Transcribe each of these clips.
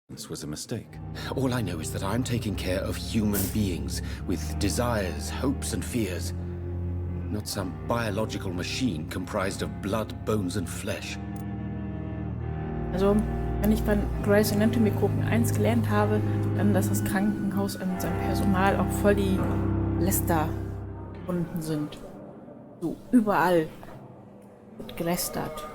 This was a mistake. All I know is that I'm taking care of human beings with desires, hopes and fears. Not some biological machine comprised of blood, bones and flesh. Also, wenn ich bei Grey's Anatomy gucken eins gelernt habe, dann, dass das Krankenhaus und sein Personal auch voll die Lästerhunden sind. So, überall wird gelästert.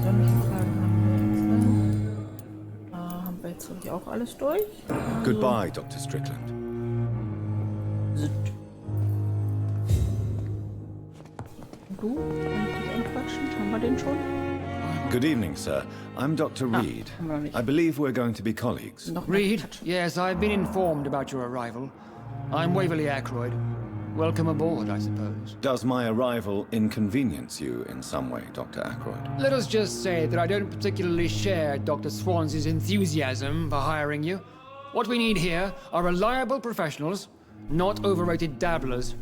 Solche Fragen haben wir jetzt, ne? Haben wir jetzt, glaube ich, auch alles durch? Also, Goodbye, Dr. Strickland. Du? Kann ich dich anquatschen? Haben wir den schon? Good evening, sir. I'm Dr. Reid. haben wir noch nicht. I believe we're going to be colleagues. Noch mal Reid, quatschen. yes, I've been informed about your arrival. I'm Waverly Ackroyd. Welcome aboard, I suppose. Does my arrival inconvenience you in some way, Dr. Ackroyd? Let us just say that I don't particularly share Dr. Swansey's enthusiasm for hiring you. What we need here are reliable professionals, not overrated dabblers.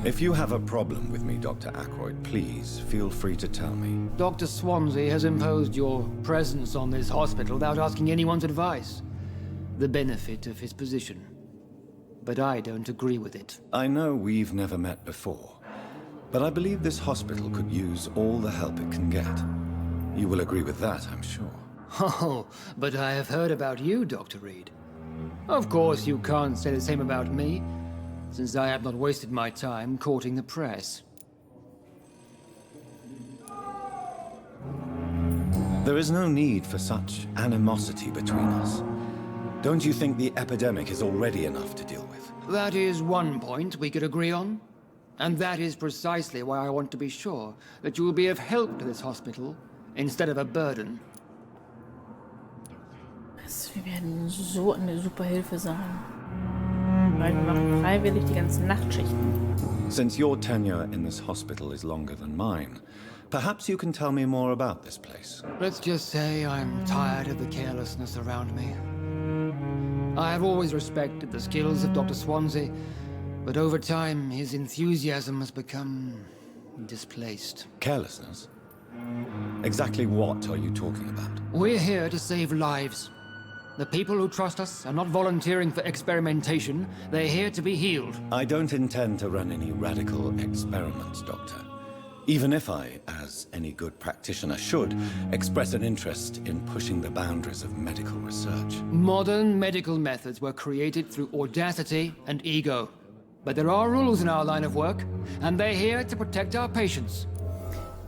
If you have a problem with me, Dr. Ackroyd, please feel free to tell me. Dr. Swansey has imposed your presence on this hospital without asking anyone's advice. The benefit of his position. But I don't agree with it. I know we've never met before, but I believe this hospital could use all the help it can get. You will agree with that, I'm sure. Oh, but I have heard about you, Dr. Reid. Of course, you can't say the same about me, since I have not wasted my time courting the press. There is no need for such animosity between us. Don't you think the epidemic is already enough to deal with? That is one point we could agree on. And that is precisely why I want to be sure that you will be of help to this hospital instead of a burden. Wir werden so eine super Hilfe sein. Weil wir machen freiwillig die ganzen Nachtschichten. Since your tenure in this hospital is longer than mine, perhaps you can tell me more about this place. Let's just say I'm tired of the carelessness around me. I have always respected the skills of Dr. Swansey, but over time his enthusiasm has become displaced. Carelessness? Exactly what are you talking about? We're here to save lives. The people who trust us are not volunteering for experimentation. They're here to be healed. I don't intend to run any radical experiments, Doctor. Even if I, as any good practitioner should, express an interest in pushing the boundaries of medical research. Modern medical methods were created through audacity and ego. But there are rules in our line of work, and they're here to protect our patients.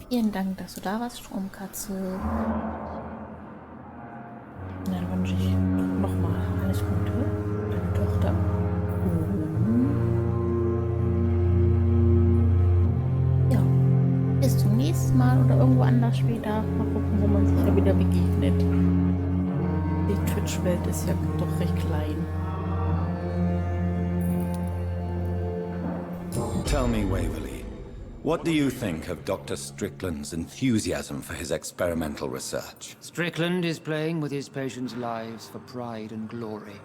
Vielen Dank, dass du da warst, Stromkatze. Dann wünsche ich nochmal alles Gute, deine Tochter. Ja, bis zum nächsten Mal oder irgendwo anders später. Mal gucken, wo man sich ja wieder begegnet. Die Twitch-Welt ist ja doch recht klein. Tell me, Waverly, what do you think of Dr. Strickland's enthusiasm for his experimental research? Strickland is playing with his patients' lives for pride and glory.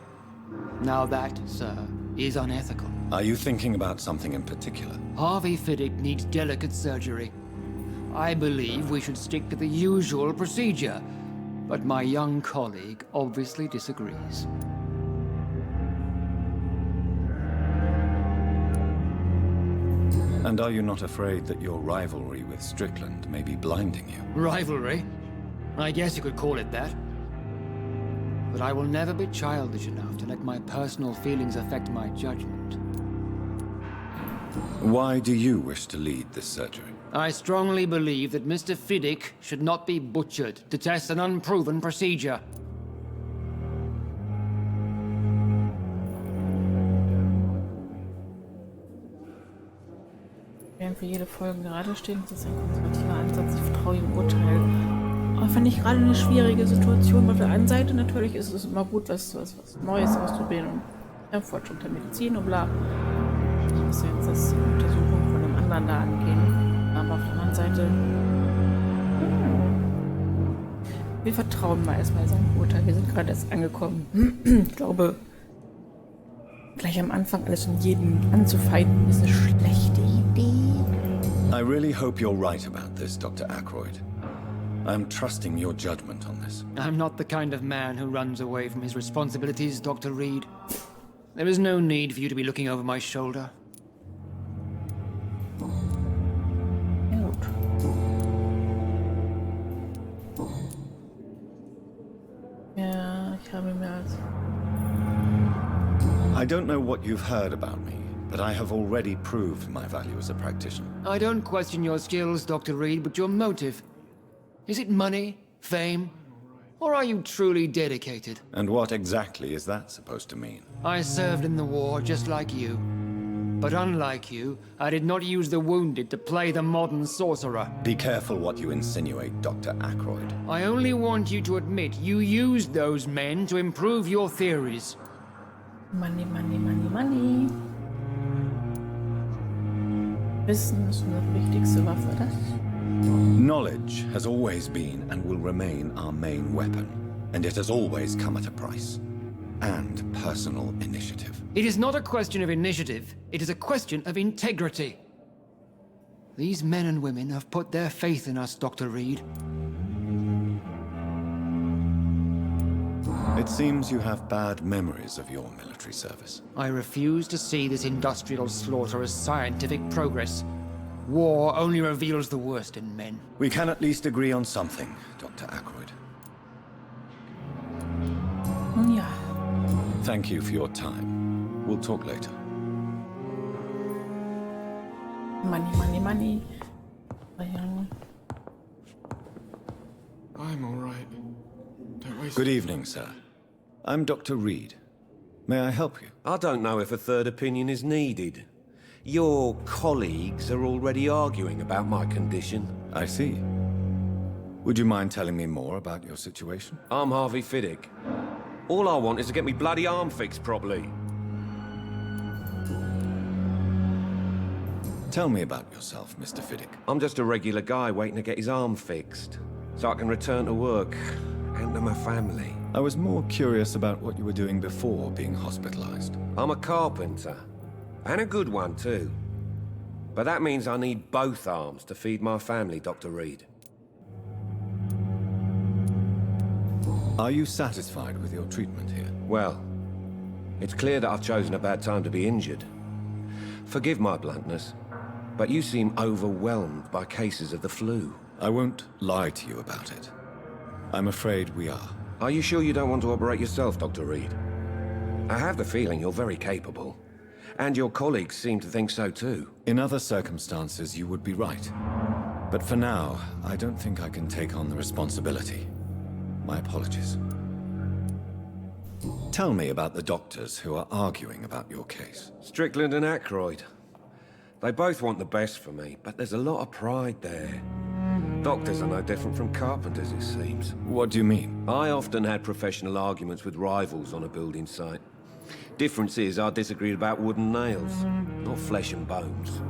Now that, sir, is unethical. Are you thinking about something in particular? Harvey Fiddick needs delicate surgery. I believe we should stick to the usual procedure, but my young colleague obviously disagrees. And are you not afraid that your rivalry with Strickland may be blinding you? Rivalry? I guess you could call it that. But I will never be childish enough to let my personal feelings affect my judgment. Why do you wish to lead this surgery? I strongly believe that Mr. Fiddick should not be butchered to test an unproven procedure. Während für jede Folge gerade stehen, das ist ein konservativer Ansatz, ich vertraue ihm Urteil. Aber finde ich gerade eine schwierige Situation. Auf der einen Seite natürlich ist es immer gut, was Neues auszuprobieren und ja, Fortschritt der Medizin und bla. Ich muss ja jetzt das die Untersuchung von dem anderen da angehen. Aber auf der anderen Seite wir vertrauen mal erstmal seinem Urteil. Wir sind gerade erst angekommen. Ich glaube, gleich am Anfang alles und jeden anzufeinden ist eine schlechte Idee. I really hope you're right about this, Dr. Ackroyd. I'm trusting your judgment on this. I'm not the kind of man who runs away from his responsibilities, Dr. Reid. There is no need for you to be looking over my shoulder. Ja, ich habe mehr als... I don't know what you've heard about me, but I have already proved my value as a practitioner. I don't question your skills, Dr. Reid, but your motive. Is it money, fame, or are you truly dedicated? And what exactly is that supposed to mean? I served in the war just like you. But unlike you, I did not use the wounded to play the modern sorcerer. Be careful what you insinuate, Dr. Ackroyd. I only want you to admit you used those men to improve your theories. Money, money, money, money. Wissen ist unsere wichtigste Waffe, das? Knowledge has always been and will remain our main weapon, and it has always come at a price. And personal initiative. It is not a question of initiative, it is a question of integrity. These men and women have put their faith in us, Dr. Reid. It seems you have bad memories of your military service. I refuse to see this industrial slaughter as scientific progress. War only reveals the worst in men. We can at least agree on something, Dr. Ackroyd. Ja. Thank you for your time. We'll talk later. Money, money, money. Ja. I'm all right. Don't waste... Good evening, sir. I'm Dr. Reid. May I help you? I don't know if a third opinion is needed. Your colleagues are already arguing about my condition. I see. Would you mind telling me more about your situation? I'm Harvey Fiddick. All I want is to get me bloody arm fixed properly. Tell me about yourself, Mr. Fiddick. I'm just a regular guy waiting to get his arm fixed, so I can return to work and to my family. I was more curious about what you were doing before being hospitalized. I'm a carpenter, and a good one too. But that means I need both arms to feed my family, Dr. Reid. Are you satisfied with your treatment here? Well, it's clear that I've chosen a bad time to be injured. Forgive my bluntness, but you seem overwhelmed by cases of the flu. I won't lie to you about it. I'm afraid we are. Are you sure you don't want to operate yourself, Dr. Reid? I have the feeling you're very capable. And your colleagues seem to think so too. In other circumstances, you would be right. But for now, I don't think I can take on the responsibility. My apologies. Tell me about the doctors who are arguing about your case. Strickland and Ackroyd. They both want the best for me, but there's a lot of pride there. Doctors are no different from carpenters, it seems. What do you mean? I often had professional arguments with rivals on a building site. Difference is, I disagreed about wooden nails, not flesh and bones.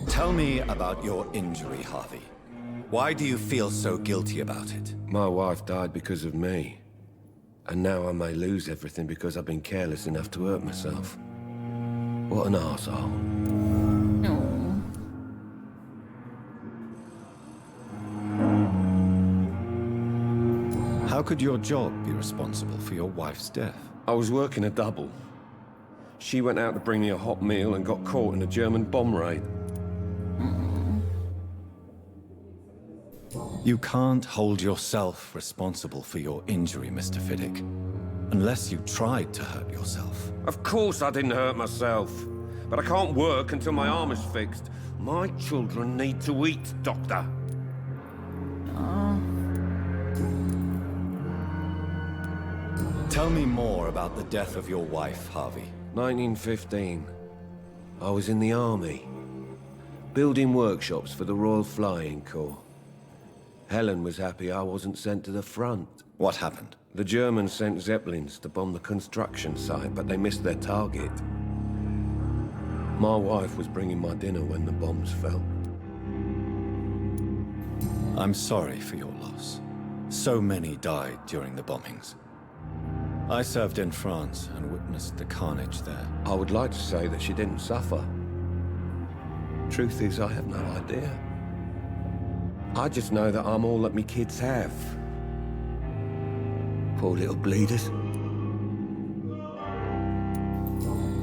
Tell me about your injury, Harvey. Why do you feel so guilty about it? My wife died because of me. And now I may lose everything because I've been careless enough to hurt myself. What an arsehole. How could your job be responsible for your wife's death? I was working a double. She went out to bring me a hot meal and got caught in a German bomb raid. You can't hold yourself responsible for your injury, Mr. Fiddick, unless you tried to hurt yourself. Of course I didn't hurt myself. But I can't work until my arm is fixed. My children need to eat, Doctor. Tell me more about the death of your wife, Harvey. 1915. I was in the army, building workshops for the Royal Flying Corps. Helen was happy I wasn't sent to the front. What happened? The Germans sent Zeppelins to bomb the construction site, but they missed their target. My wife was bringing my dinner when the bombs fell. I'm sorry for your loss. So many died during the bombings. I served in France and witnessed the carnage there. I would like to say that she didn't suffer. Truth is, I have no idea. I just know that I'm all that me kids have. Poor little bleeders.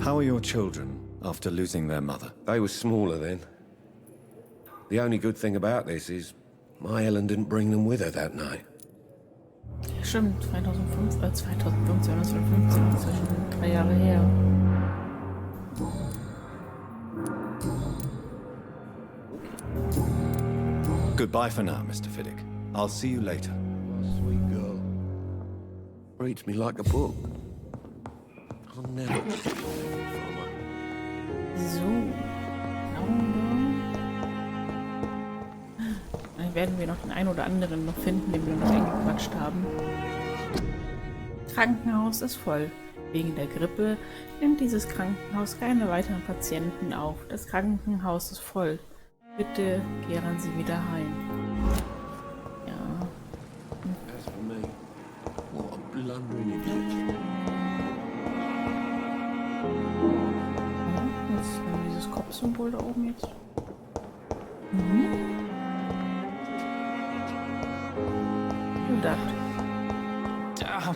How are your children after losing their mother? They were smaller then. The only good thing about this is my Ellen didn't bring them with her that night. Stimmt, 2005, 2015, das war 15, das ist ja schon 3 Jahre her. Goodbye for now, Mr. Fiddick. I'll see you later. Sweet girl. Reads me like a book. I'll never be from her. So. Dann werden wir noch den einen oder anderen noch finden, den wir noch eingequatscht haben. Krankenhaus ist voll. Wegen der Grippe nimmt dieses Krankenhaus keine weiteren Patienten auf. Das Krankenhaus ist voll. Bitte kehren Sie wieder heim. Ja. As for me, what a blundering idiot. Was ist denn dieses Kopfsymbol da oben jetzt? Gedacht. Damn.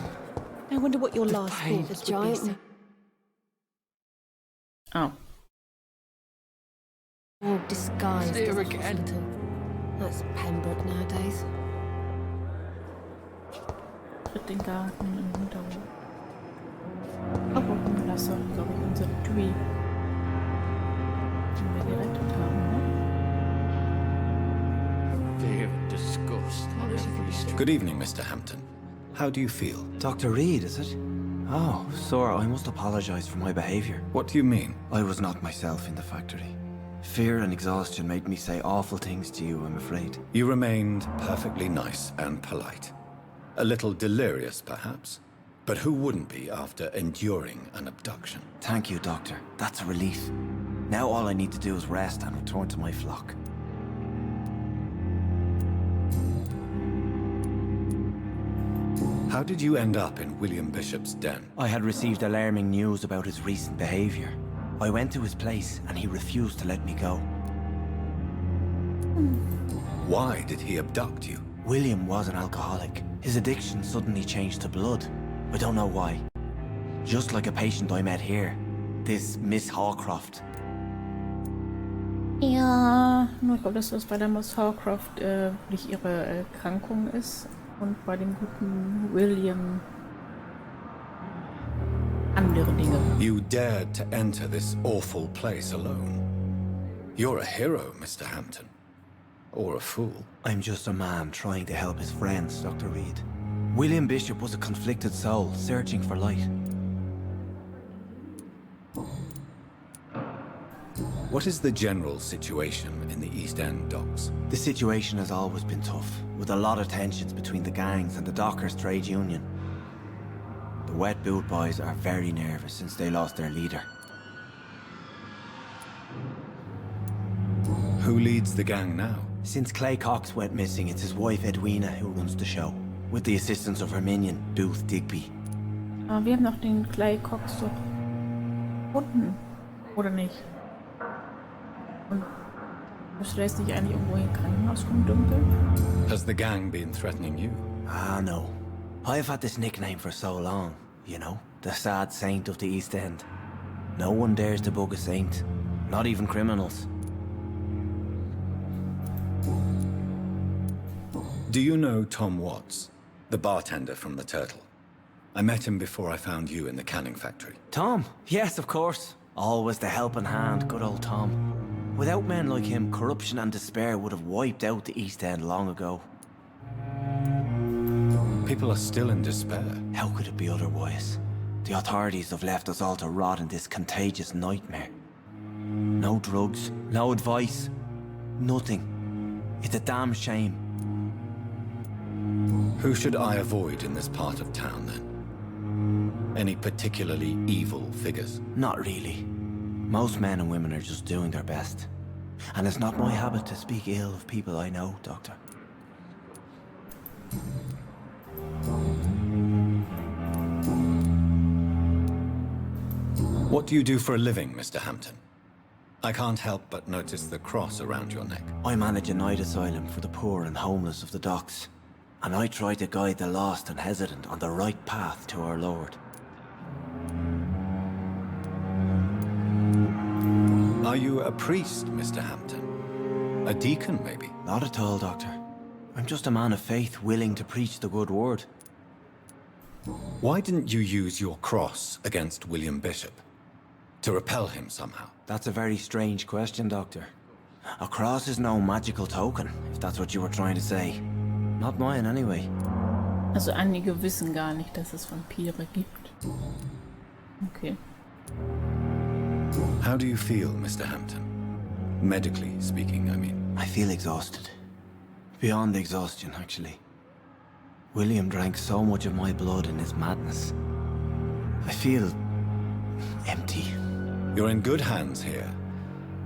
I wonder what your last pain. thoughts would be. Giant. Oh. Oh, disguised Here as a again. hospital. That's Pembroke nowadays. Tritt den Garten im Hintergrund. Abwurflasser, glaube ich, unser Tui. Den wir gerettet haben, ne? Fear and disgust on every street. Good evening, Mr. Hampton. How do you feel? Dr. Reid, is it? Oh, sir, I must apologize for my behavior. What do you mean? I was not myself in the factory. Fear and exhaustion made me say awful things to you, I'm afraid. You remained perfectly nice and polite. A little delirious, perhaps. But who wouldn't be after enduring an abduction? Thank you, Doctor. That's a relief. Now all I need to do is rest and return to my flock. How did you end up in William Bishop's den? I had received alarming news about his recent behavior. I went to his place and he refused to let me go. Why did he abduct you? William was an alcoholic. His addiction suddenly changed to blood. I don't know why. Just like a patient I met here. This Miss Hawcroft. Ja, nur ich glaube, dass das bei der Miss Hawcroft nicht ihre Erkrankung ist und bei dem guten William andere Dinge. You dared to enter this awful place alone. You're a hero, Mr. Hampton. Or a fool. I'm just a man trying to help his friends, Dr. Reid. William Bishop was a conflicted soul, searching for light. What is the general situation in the East End docks? The situation has always been tough, with a lot of tensions between the gangs and the dockers' trade union. The wet boot boys are very nervous since they lost their leader. Who leads the gang now? Since Clay Cox went missing, it's his wife Edwina who runs the show, with the assistance of her minion, Booth Digby. Aber wir haben noch den Clay Cox doch gefunden, oder nicht? Und müsste der jetzt nicht eigentlich irgendwo in Krankenhaus rumdümpeln? Has the gang been threatening you? Ah, no. I've had this nickname for so long, you know? The sad saint of the East End. No one dares to bug a saint, not even criminals. Do you know Tom Watts, the bartender from the Turtle? I met him before I found you in the canning factory. Tom? Yes, of course. Always the helping hand, good old Tom. Without men like him, corruption and despair would have wiped out the East End long ago. People are still in despair. How could it be otherwise? The authorities have left us all to rot in this contagious nightmare. No drugs, no advice, nothing. It's a damn shame. Who should I avoid in this part of town, then? Any particularly evil figures? Not really. Most men and women are just doing their best. And it's not my habit to speak ill of people I know, Doctor. What do you do for a living, Mr. Hampton? I can't help but notice the cross around your neck. I manage a night asylum for the poor and homeless of the docks, and I try to guide the lost and hesitant on the right path to our Lord. Are you a priest, Mr. Hampton? A deacon, maybe? Not at all, Doctor. I'm just a man of faith willing to preach the good word. Why didn't you use your cross against William Bishop? To repel him somehow? That's a very strange question, Doctor. A cross is no magical token, if that's what you were trying to say. Not mine, anyway. Also einige wissen gar nicht, dass es Vampire gibt. Okay. How do you feel, Mr. Hampton? Medically speaking, I mean. I feel exhausted. Beyond exhaustion, actually. William drank so much of my blood in his madness. I feel empty. You're in good hands here.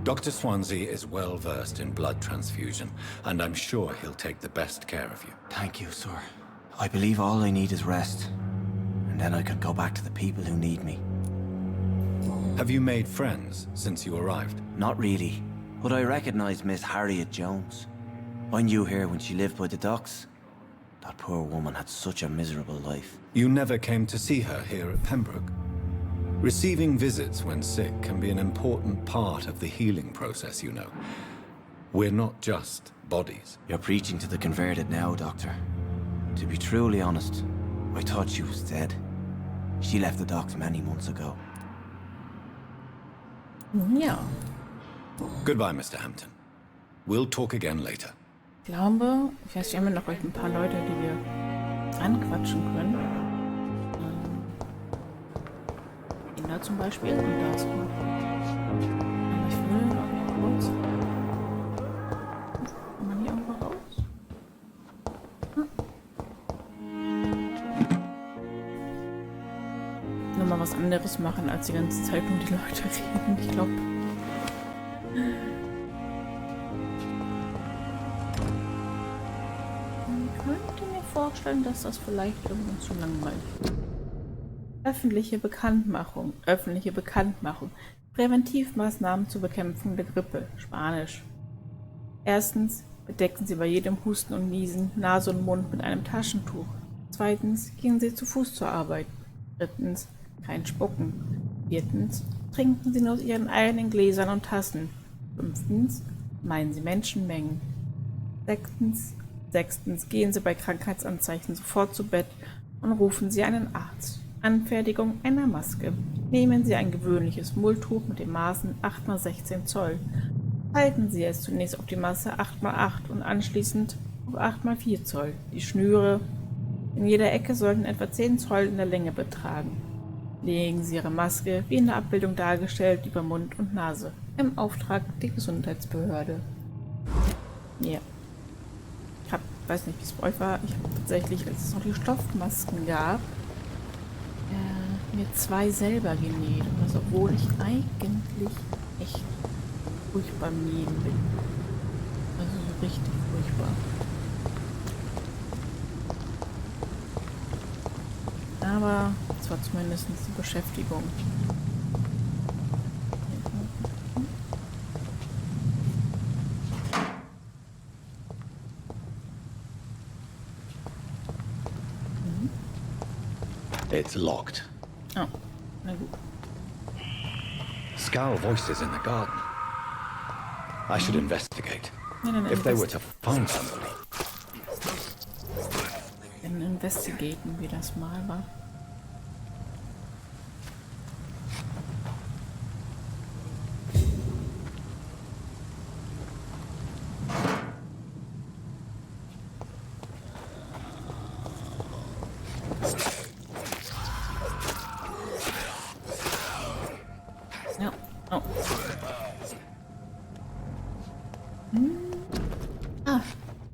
Dr. Swansea is well versed in blood transfusion, and I'm sure he'll take the best care of you. Thank you, sir. I believe all I need is rest, and then I can go back to the people who need me. Have you made friends since you arrived? Not really, but I recognize Miss Harriet Jones. I knew her when she lived by the docks. That poor woman had such a miserable life. You never came to see her here at Pembroke? Receiving visits when sick can be an important part of the healing process, you know. We're not just bodies. You're preaching to the converted now, Doctor. To be truly honest, I thought she was dead. She left the docks many months ago. Ja. Goodbye, Mr. Hampton. We'll talk again later. Ich glaube, ich weiß, wir haben ja noch ein paar Leute, die wir anquatschen können. Da zum Beispiel und da ist gut. Aber ich will noch kurz. Kann man hier irgendwo raus? Nur mal was anderes machen, als die ganze Zeit um die Leute reden, ich glaube. Ich könnte mir vorstellen, dass das vielleicht irgendwann zu langweilig ist. Öffentliche Bekanntmachung. Öffentliche Bekanntmachung. Präventivmaßnahmen zur Bekämpfung der Grippe. Spanisch. Erstens, bedecken Sie bei jedem Husten und Niesen Nase und Mund mit einem Taschentuch. Zweitens, gehen Sie zu Fuß zur Arbeit. Drittens, kein Spucken. Viertens, trinken Sie nur aus Ihren eigenen Gläsern und Tassen. Fünftens, meiden Sie Menschenmengen. Sechstens, gehen Sie bei Krankheitsanzeichen sofort zu Bett und rufen Sie einen Arzt. Anfertigung einer Maske. Nehmen Sie ein gewöhnliches Mulltuch mit den Maßen 8 x 16 Zoll. Halten Sie es zunächst auf die Masse 8 x 8 und anschließend auf 8 x 4 Zoll. Die Schnüre in jeder Ecke sollten etwa 10 Zoll in der Länge betragen. Legen Sie Ihre Maske, wie in der Abbildung dargestellt, über Mund und Nase. Im Auftrag der Gesundheitsbehörde. Ja. Ich weiß nicht, wie es bei euch war. Ich habe tatsächlich, als es noch die Stoffmasken gab, mir 2 selber genäht. Und das, obwohl ich eigentlich echt furchtbar am Nähen bin. Also so richtig furchtbar. Aber es war zumindest die Beschäftigung. It's locked. Oh, na gut. Scowl voices in the garden. I should investigate. Ja, dann If they were to find somebody. Dann investigaten wir das mal, wa? Ja, oh.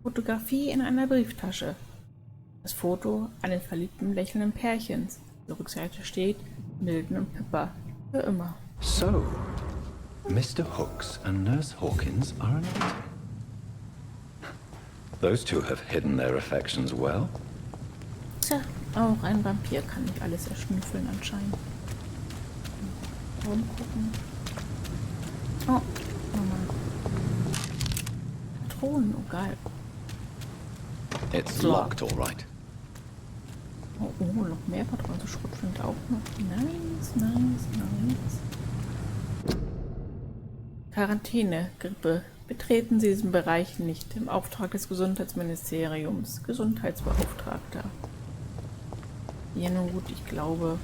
Fotografie in einer Brieftasche. Das Foto eines verliebten, lächelnden Pärchens. Die Rückseite steht Milton und Pippa. Für immer. So, Mr. Hooks and Nurse Hawkins are an item. Those two have hidden their affections well. Tja, auch ein Vampir kann nicht alles erschnüffeln anscheinend. Rumgucken. Oh, nochmal. Patronen, oh geil. It's So. locked, all right. Oh, noch mehr Patronen. So Schrotflinte auch noch. Nice, nice, nice. Quarantäne, Grippe. Betreten Sie diesen Bereich nicht. Im Auftrag des Gesundheitsministeriums. Gesundheitsbeauftragter. Ja, nun gut, ich glaube.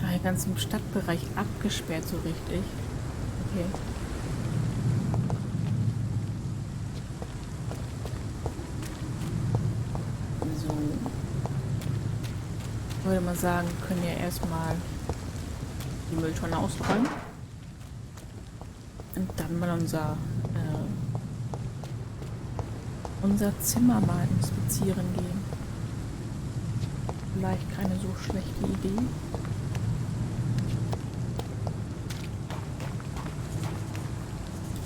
Der ganze Stadtbereich abgesperrt so richtig. Okay. So. Ich würde mal sagen, wir können ja erstmal die Mülltonne ausräumen. Und dann mal unser Zimmer mal inspizieren gehen. Vielleicht keine so schlechte Idee.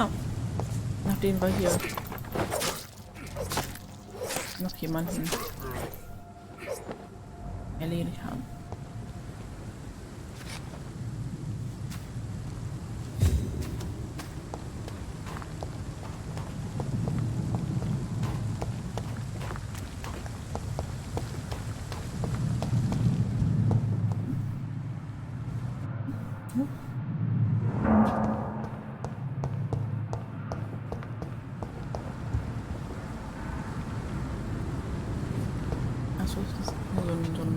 Oh. Nachdem wir hier noch jemanden erledigt haben. Achso, das ist nur so ein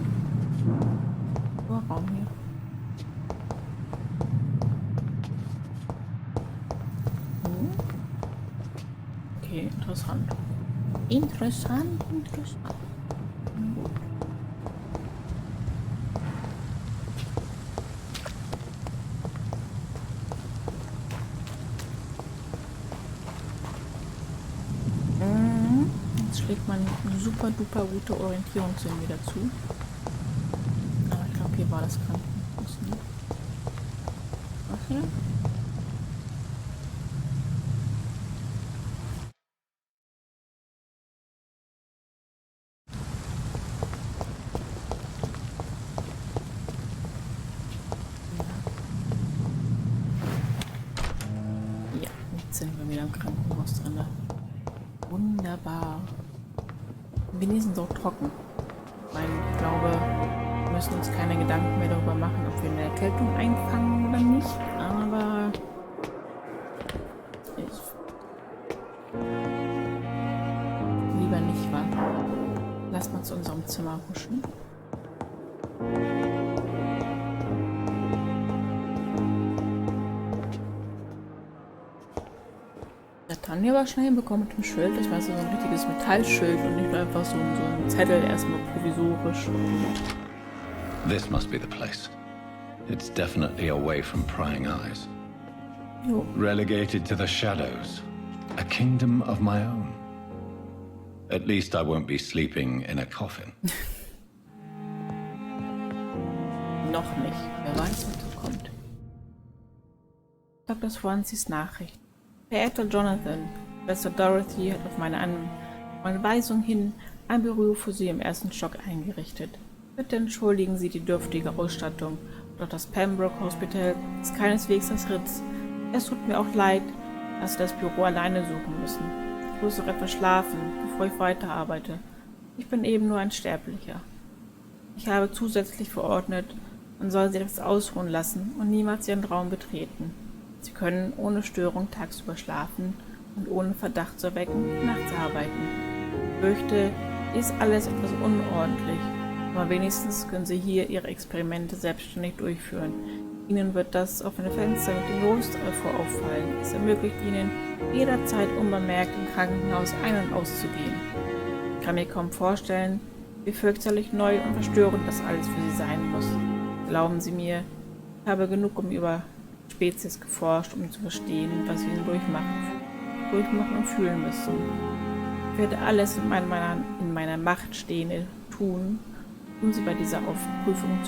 Raum hier. Okay, interessant. Interessant. Gut. Jetzt schlägt man eine super duper gute Orientierungssinn wieder zu. Aber ich glaube, hier war das Krankenhaus. Ne? Was hier? Ja, jetzt sind wir wieder im Krankenhaus drin. Wunderbar. Wenigstens auch trocken. Ich glaube, wir müssen uns keine Gedanken mehr darüber machen, ob wir eine Erkältung einfangen oder nicht. Aber lieber nicht, wa? Lass mal zu unserem Zimmer huschen. Tanja war schnell bekommen mit dem Schild. Das war so ein richtiges Metallschild und nicht nur einfach so ein Zettel, erstmal provisorisch. This must be the place. It's definitely away from prying eyes. Jo. Relegated to the shadows. A kingdom of my own. At least I won't be sleeping in a coffin. Noch nicht. Wer weiß, was so kommt. Dr. Swanseas Nachricht. Verehrter Jonathan, Schwester Dorothy hat auf meine Weisung hin ein Büro für Sie im ersten Stock eingerichtet. Bitte entschuldigen Sie die dürftige Ausstattung, doch das Pembroke Hospital ist keineswegs das Ritz. Es tut mir auch leid, dass Sie das Büro alleine suchen müssen. Ich muss noch etwas schlafen, bevor ich weiterarbeite. Ich bin eben nur ein Sterblicher. Ich habe zusätzlich verordnet, man soll Sie etwas ausruhen lassen und niemals Ihren Raum betreten. Sie können ohne Störung tagsüber schlafen und ohne Verdacht zu erwecken nachts arbeiten. Ich fürchte, ist alles etwas unordentlich, aber wenigstens können Sie hier Ihre Experimente selbstständig durchführen. Ihnen wird das offene Fenster mit dem Losfeuer auffallen. Es ermöglicht Ihnen, jederzeit unbemerkt im Krankenhaus ein- und auszugehen. Ich kann mir kaum vorstellen, wie fürchterlich neu und verstörend das alles für Sie sein muss. Glauben Sie mir, ich habe genug über Spezies geforscht, um zu verstehen, was wir durchmachen und fühlen müssen. Ich werde alles in meiner Macht Stehende tun, um Sie bei dieser Prüfung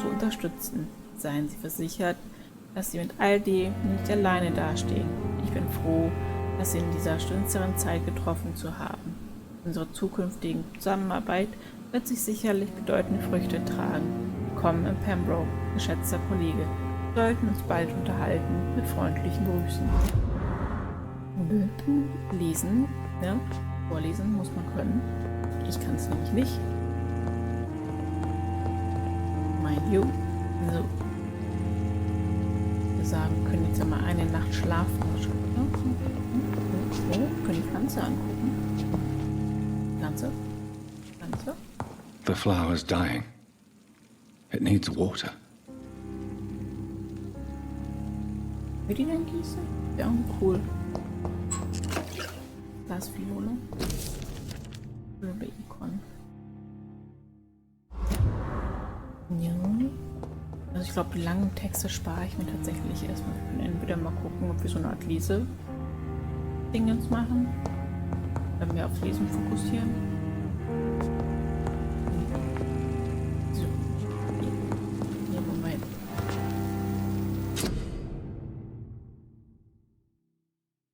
zu unterstützen. Seien Sie versichert, dass Sie mit all dem nicht alleine dastehen. Ich bin froh, dass Sie in dieser finsteren Zeit getroffen zu haben. Unsere zukünftige Zusammenarbeit wird sich sicherlich bedeutende Früchte tragen. Willkommen in Pembroke, geschätzter Kollege. Wir sollten uns bald unterhalten, mit freundlichen Grüßen. Lesen, ja, vorlesen muss man können. Ich kann es nämlich nicht. Mind you. So. Wir sagen, wir können jetzt ja mal eine Nacht schlafen. Oh, können die Pflanze angucken. Pflanze? Pflanze? The flower's dying. It needs water. Will die denn gießen? Ja, cool. Das Fiole. Ikon. Ja. Also ich glaube, die langen Texte spare ich mir tatsächlich erstmal. Wir können entweder mal gucken, ob wir so eine Art Lese-Dingens machen. Wenn wir auf Lesen fokussieren. So. Nee, Moment.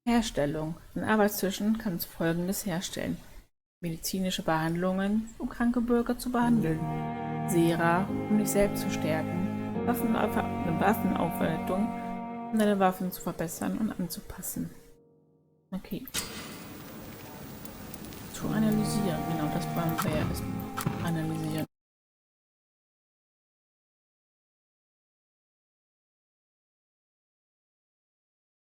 Herstellung. Ein Arbeitstischen kann Folgendes herstellen. Medizinische Behandlungen, um kranke Bürger zu behandeln. Sera, um dich selbst zu stärken. Waffenaufwertung, um deine Waffen zu verbessern und anzupassen. Okay. Zu analysieren. Genau, das wollen wir ja erstmal analysieren.